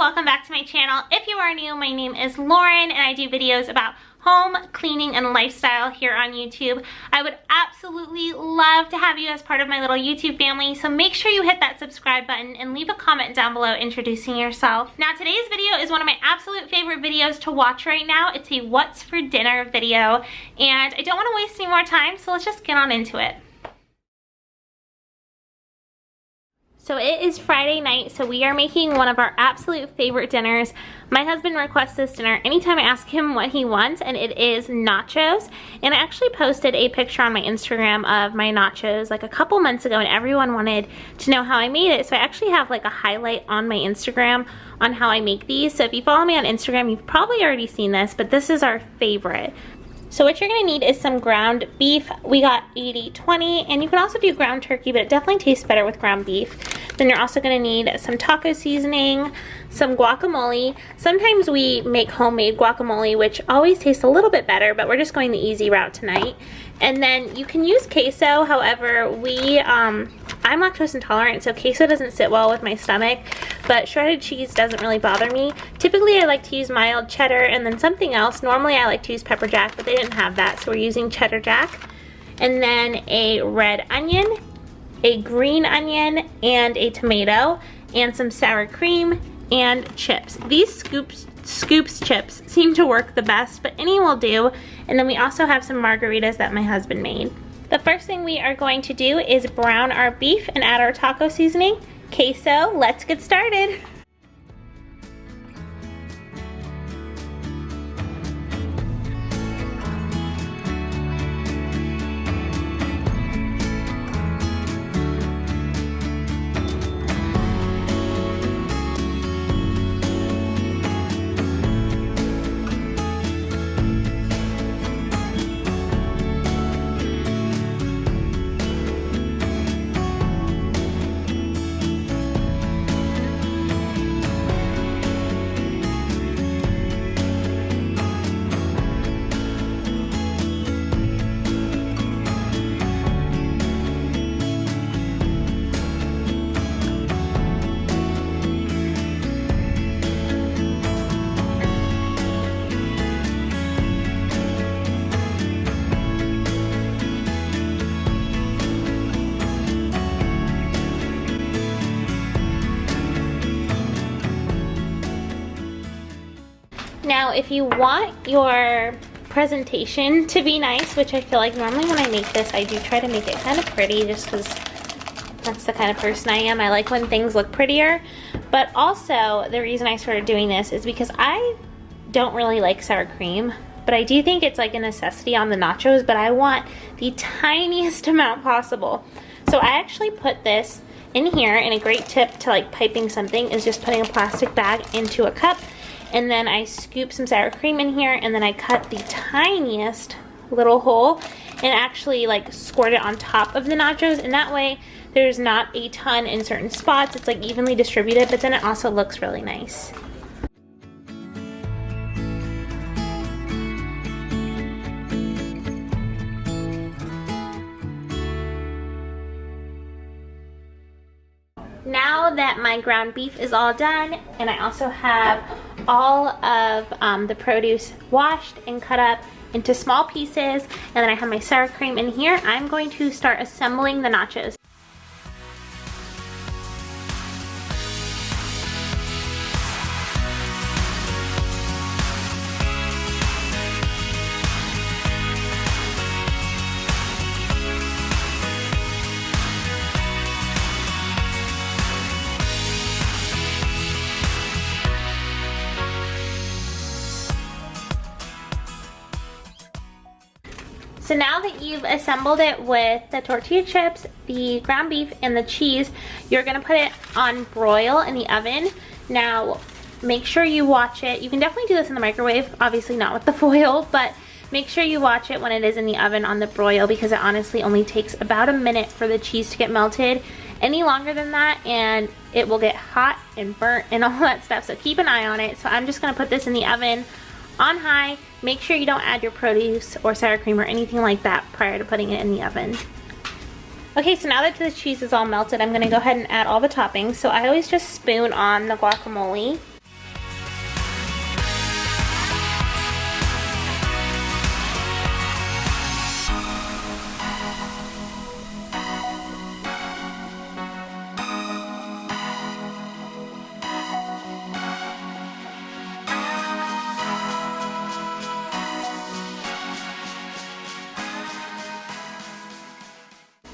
welcome back to my channel. If you are new, my name is Lauren and I do videos about home, cleaning, and lifestyle here on YouTube. I would absolutely love to have you as part of my little YouTube family, so make sure you hit that subscribe button and leave a comment down below introducing yourself. Now today's video is one of my absolute favorite videos to watch right now. It's a what's for dinner video, and I don't want to waste any more time, so let's just get on into it. So it is Friday night, so we are making one of our absolute favorite dinners. My husband requests this dinner anytime I ask him what he wants, and it is nachos. And I actually posted a picture on my Instagram of my nachos like a couple months ago, and everyone wanted to know how I made it. So I actually have like a highlight on my Instagram on how I make these. So if you follow me on Instagram, you've probably already seen this, but this is our favorite. So what you're gonna need is some ground beef. We got 80-20, and you can also do ground turkey, but it definitely tastes better with ground beef. Then you're also gonna need some taco seasoning, some guacamole. Sometimes we make homemade guacamole, which always tastes a little bit better, but we're just going the easy route tonight. And then you can use queso, however, I'm lactose intolerant, so queso doesn't sit well with my stomach, but shredded cheese doesn't really bother me. Typically I like to use mild cheddar and then something else. Normally I like to use pepper jack, but they didn't have that, so we're using cheddar jack. And then a red onion, a green onion, and a tomato, and some sour cream and chips. These Scoops chips seem to work the best, but any will do. And then we also have some margaritas that my husband made. The first thing we are going to do is brown our beef and add our taco seasoning, queso. Let's get started. Now, if you want your presentation to be nice, which I feel like normally when I make this, I do try to make it kind of pretty just because that's the kind of person I am. I like when things look prettier. But also, the reason I started doing this is because I don't really like sour cream, but I do think it's like a necessity on the nachos, but I want the tiniest amount possible. So I actually put this in here, and a great tip to like piping something is just putting a plastic bag into a cup. And then I scoop some sour cream in here, and then I cut the tiniest little hole and actually like squirt it on top of the nachos, and that way there's not a ton in certain spots. It's like evenly distributed, but then it also looks really nice. Now that my ground beef is all done, and I also have all of the produce washed and cut up into small pieces, and then I have my sour cream in here, I'm going to start assembling the nachos. So now that you've assembled it with the tortilla chips, the ground beef, and the cheese, you're gonna put it on broil in the oven. Now, make sure you watch it. You can definitely do this in the microwave, obviously not with the foil, but make sure you watch it when it is in the oven on the broil, because it honestly only takes about a minute for the cheese to get melted. Any longer than that and it will get hot and burnt and all that stuff, so keep an eye on it. So I'm just gonna put this in the oven on high. Make sure you don't add your produce or sour cream or anything like that prior to putting it in the oven. Okay, so now that the cheese is all melted, I'm gonna go ahead and add all the toppings. So I always just spoon on the guacamole.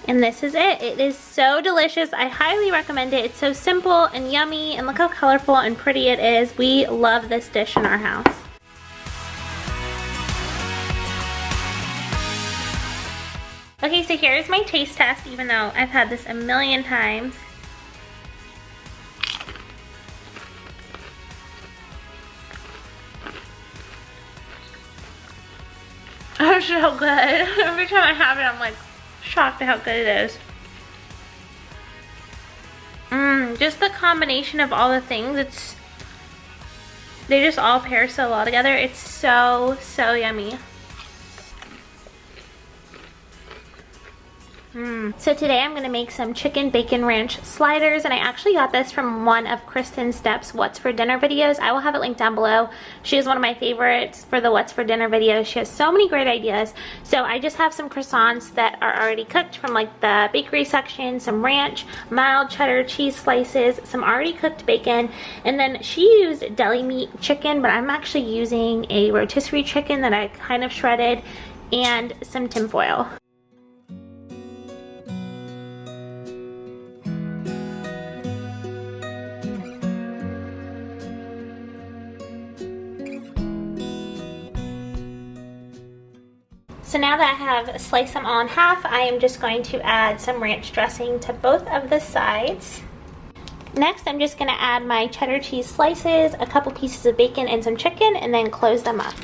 And this is it. It is so delicious. I highly recommend it. It's so simple and yummy, and look how colorful and pretty it is. We love this dish in our house. Okay, so here's my taste test, even though I've had this a million times. Oh, so good. Every time I have it, I'm like shocked at how good it is. Just the combination of all the things, they just all pair so well together. It's so, so yummy. So today I'm gonna make some chicken bacon ranch sliders, and I actually got this from one of Kristen Stepp's What's for Dinner videos. I will have it linked down below. She is one of my favorites for the What's for Dinner videos. She has so many great ideas. So I just have some croissants that are already cooked from like the bakery section, some ranch, mild cheddar cheese slices, some already cooked bacon, and then she used deli meat chicken, but I'm actually using a rotisserie chicken that I kind of shredded, and some tinfoil. So now that I have sliced them all in half, I am just going to add some ranch dressing to both of the sides. Next, I'm just going to add my cheddar cheese slices, a couple pieces of bacon, and some chicken, and then close them up.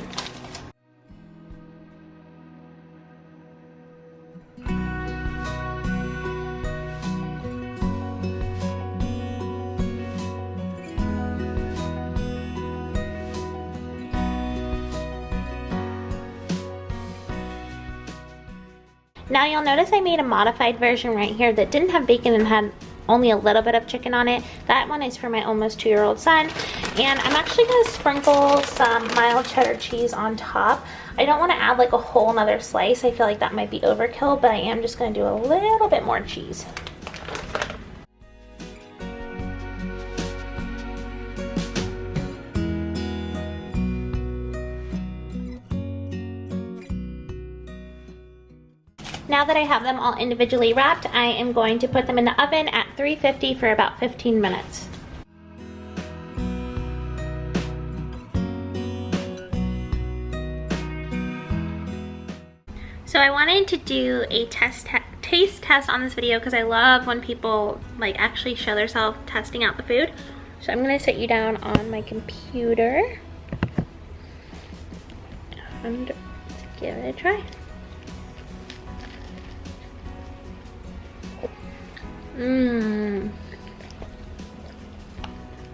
Now you'll notice I made a modified version right here that didn't have bacon and had only a little bit of chicken on it. That one is for my almost 2-year-old son. And I'm actually going to sprinkle some mild cheddar cheese on top. I don't want to add like a whole nother slice. I feel like that might be overkill, but I am just going to do a little bit more cheese. Now that I have them all individually wrapped, I am going to put them in the oven at 350 for about 15 minutes. So I wanted to do a taste test on this video because I love when people like actually show themselves testing out the food. So I'm going to sit you down on my computer and give it a try.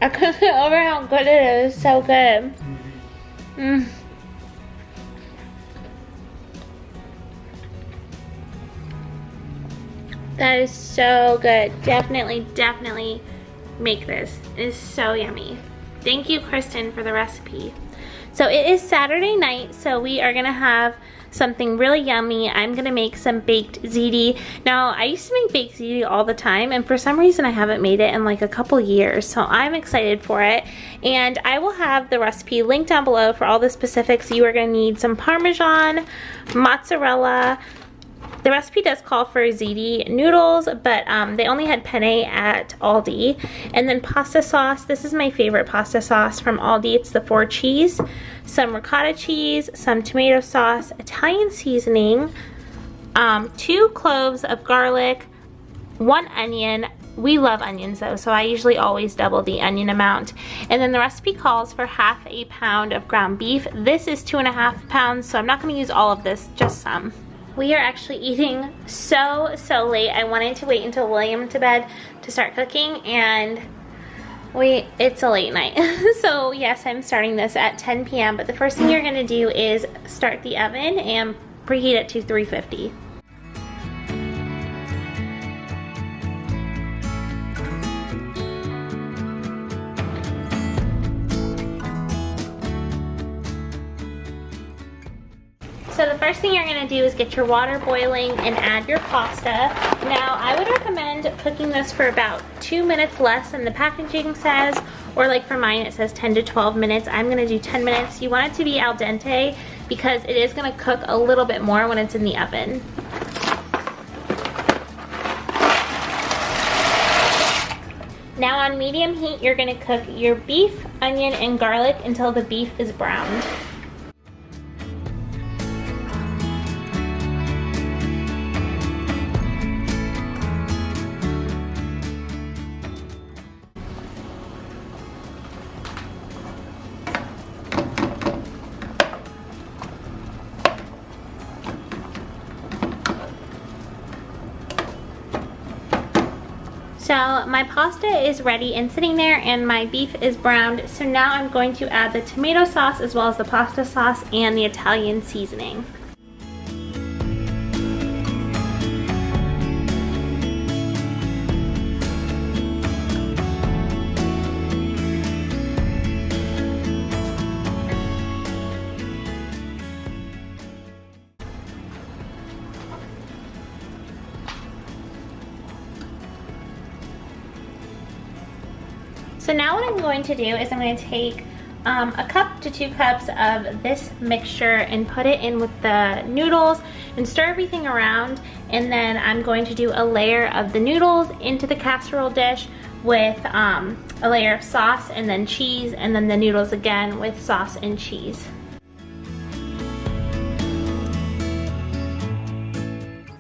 I couldn't get over how good it is. So good. That is so good. Definitely make this. It is so yummy. Thank you, Kristen, for the recipe. So it is Saturday night, so we are gonna have something really yummy. I'm gonna make some baked ziti. Now, I used to make baked ziti all the time, and for some reason I haven't made it in like a couple years, so I'm excited for it. And I will have the recipe linked down below for all the specifics. You are gonna need some Parmesan, mozzarella. The recipe does call for ziti noodles, but they only had penne at Aldi. And then pasta sauce. This is my favorite pasta sauce from Aldi. It's the 4 cheese. Some ricotta cheese, some tomato sauce, Italian seasoning, 2 cloves of garlic, 1 onion. We love onions though, so I usually always double the onion amount. And then the recipe calls for half a pound of ground beef. This is 2.5 pounds, so I'm not going to use all of this, just some. We are actually eating so late. I wanted to wait until William to bed to start cooking, and it's a late night. So yes, I'm starting this at 10 p.m. But the first thing you're gonna do is start the oven and preheat it to 350. So the first thing you're gonna do is get your water boiling and add your pasta. Now, I would recommend cooking this for about 2 minutes less than the packaging says, or like for mine it says 10 to 12 minutes. I'm gonna do 10 minutes. You want it to be al dente because it is gonna cook a little bit more when it's in the oven. Now on medium heat, you're gonna cook your beef, onion, and garlic until the beef is browned. So my pasta is ready and sitting there, and my beef is browned. So now I'm going to add the tomato sauce as well as the pasta sauce and the Italian seasoning. So now what I'm going to do is I'm going to take a cup to 2 cups of this mixture and put it in with the noodles and stir everything around, and then I'm going to do a layer of the noodles into the casserole dish with a layer of sauce and then cheese, and then the noodles again with sauce and cheese.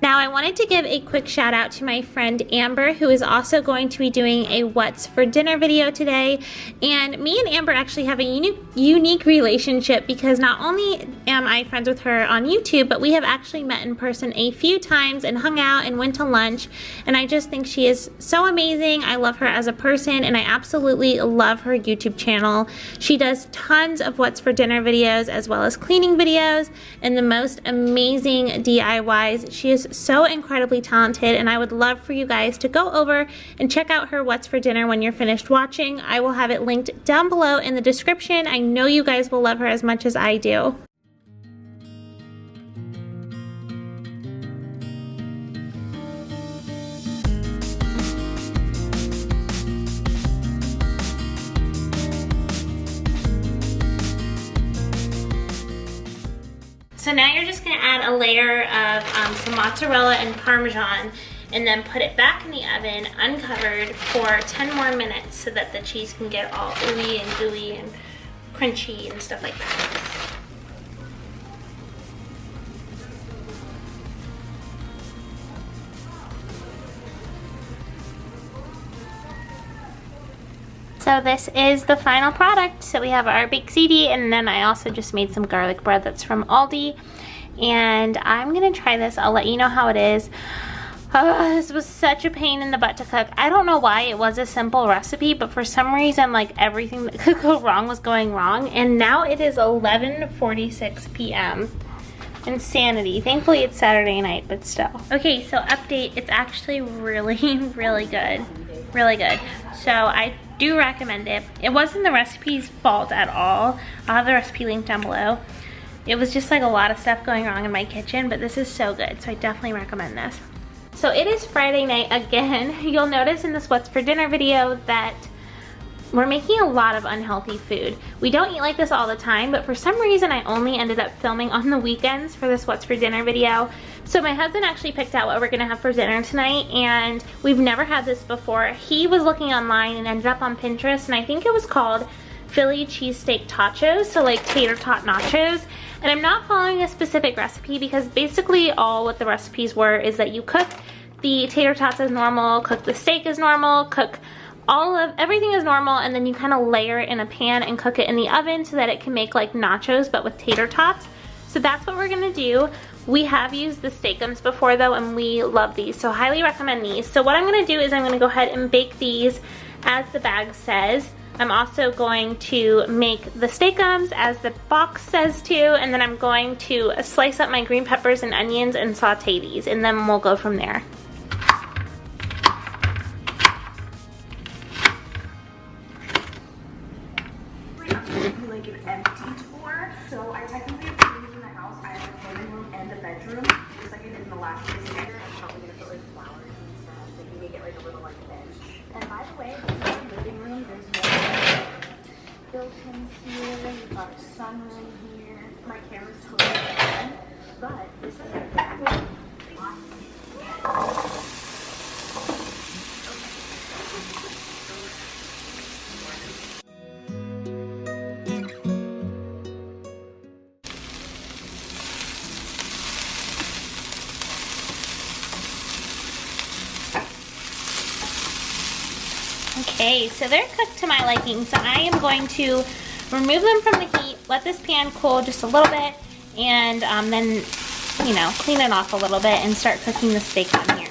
Now I wanted to give a quick shout out to my friend Amber, who is also going to be doing a what's for dinner video today. And me and Amber actually have a unique relationship, because not only am I friends with her on YouTube, but we have actually met in person a few times and hung out and went to lunch. And I just think she is so amazing. I love her as a person, and I absolutely love her YouTube channel. She does tons of what's for dinner videos as well as cleaning videos and the most amazing DIYs. She is so incredibly talented, and I would love for you guys to go over and check out her what's for dinner when you're finished watching. I will have it linked down below in the description. I know you guys will love her as much as I do. So now you're just going to add a layer of some mozzarella and Parmesan, and then put it back in the oven uncovered for 10 more minutes so that the cheese can get all ooey and gooey and crunchy and stuff like that. So this is the final product. So we have our baked ziti, and then I also just made some garlic bread that's from Aldi. And I'm gonna try this. I'll let you know how it is. This was such a pain in the butt to cook. I don't know why. It was a simple recipe, but for some reason, like, everything that could go wrong was going wrong. And now it is 11:46 p.m. Insanity. Thankfully it's Saturday night, but still. Okay, so update. It's actually really, really good. Really good. So I do recommend it. It wasn't the recipe's fault at all. I'll have the recipe linked down below. It was just like a lot of stuff going wrong in my kitchen, but this is so good, so I definitely recommend this. So it is Friday night again. You'll notice in this what's for dinner video that we're making a lot of unhealthy food. We don't eat like this all the time, but for some reason I only ended up filming on the weekends for this what's for dinner video. So my husband actually picked out what we're gonna have for dinner tonight, and we've never had this before. He was looking online and ended up on Pinterest, and I think it was called Philly cheesesteak tachos, so like tater tot nachos. And I'm not following a specific recipe, because basically all what the recipes were is that you cook the tater tots as normal, cook the steak as normal, cook everything is normal, and then you kind of layer it in a pan and cook it in the oven so that it can make like nachos but with tater tots. So that's what we're gonna do. We have used the steakums before though, and we love these, so highly recommend these. So what I'm gonna do is I'm gonna go ahead and bake these as the bag says. I'm also going to make the steakums as the box says too, and then I'm going to slice up my green peppers and onions and saute these, and then we'll go from there. Like an empty tour, so I technically have two rooms in the house. I have a living room and a bedroom, just like I did in the last video. I'm probably gonna put like flowers and stuff, so you can make it like a little like bench. And by the way, this is the living room. There's no built-ins here. We've got a sunroom here. My camera's totally dead, but this is a back. Okay, so they're cooked to my liking, so I am going to remove them from the heat, let this pan cool just a little bit, and then, you know, clean it off a little bit and start cooking the steak on here.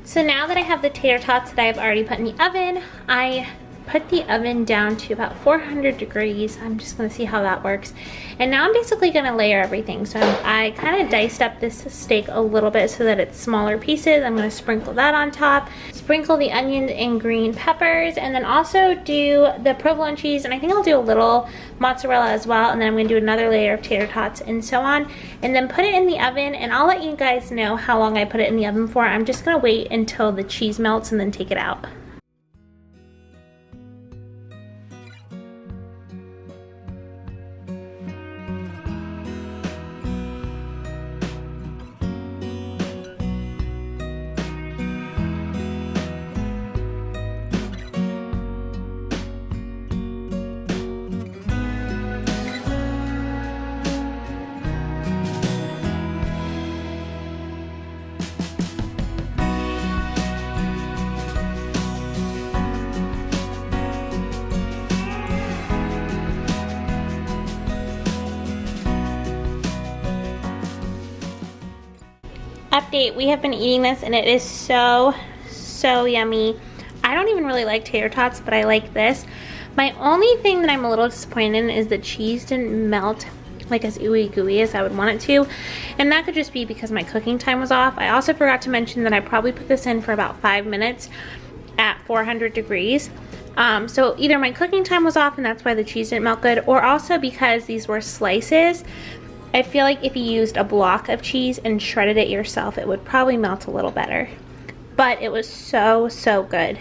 So now that I have the tater tots that I've already put in the oven, I put the oven down to about 400 degrees. I'm just gonna see how that works. And now I'm basically gonna layer everything. So I kind of diced up this steak a little bit so that it's smaller pieces. I'm gonna sprinkle that on top, sprinkle the onions and green peppers, and then also do the provolone cheese, and I think I'll do a little mozzarella as well, and then I'm gonna do another layer of tater tots and so on, and then put it in the oven, and I'll let you guys know how long I put it in the oven for. I'm just gonna wait until the cheese melts and then take it out. Update, we have been eating this and it is so yummy. I don't even really like tater tots, but I like this. My only thing that I'm a little disappointed in is the cheese didn't melt like as ooey gooey as I would want it to, and that could just be because my cooking time was off. I also forgot to mention that I probably put this in for about 5 minutes at 400 degrees. So either my cooking time was off and that's why the cheese didn't melt good, or also because these were slices. I feel like if you used a block of cheese and shredded it yourself, it would probably melt a little better. But it was so good.